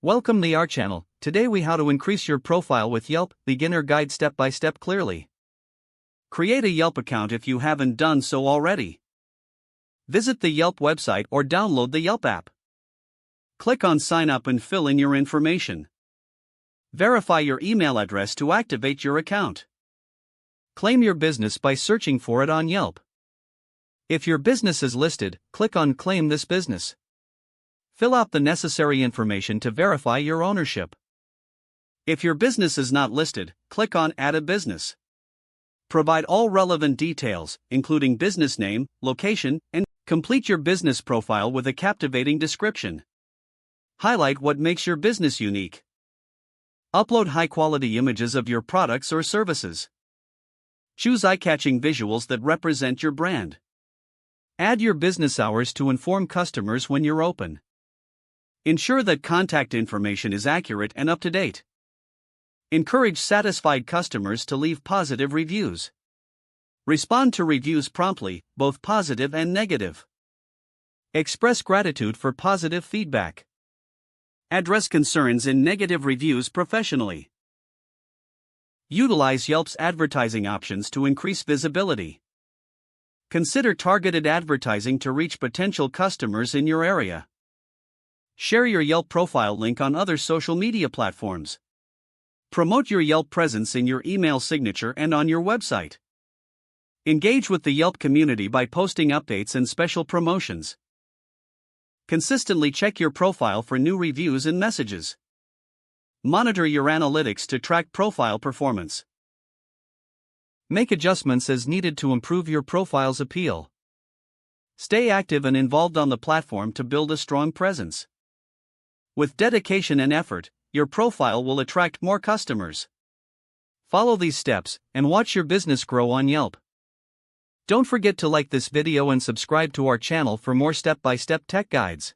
Welcome to our channel. Today we how to increase your profile with Yelp, beginner guide step by step clearly. Create a Yelp account if you haven't done so already. Visit the Yelp website or download the Yelp app. Click on sign up and fill in your information. Verify your email address to activate your account. Claim your business by searching for it on Yelp. If your business is listed, click on Claim this business. Fill out the necessary information to verify your ownership. If your business is not listed, click on Add a business. Provide all relevant details, including business name, location, and complete your business profile with a captivating description. Highlight what makes your business unique. Upload high-quality images of your products or services. Choose eye-catching visuals that represent your brand. Add your business hours to inform customers when you're open. Ensure that contact information is accurate and up to date. Encourage satisfied customers to leave positive reviews. Respond to reviews promptly, both positive and negative. Express gratitude for positive feedback. Address concerns in negative reviews professionally. Utilize Yelp's advertising options to increase visibility. Consider targeted advertising to reach potential customers in your area. Share your Yelp profile link on other social media platforms. Promote your Yelp presence in your email signature and on your website. Engage with the Yelp community by posting updates and special promotions. Consistently check your profile for new reviews and messages. Monitor your analytics to track profile performance. Make adjustments as needed to improve your profile's appeal. Stay active and involved on the platform to build a strong presence. With dedication and effort, your profile will attract more customers. Follow these steps and watch your business grow on Yelp. Don't forget to like this video and subscribe to our channel for more step-by-step tech guides.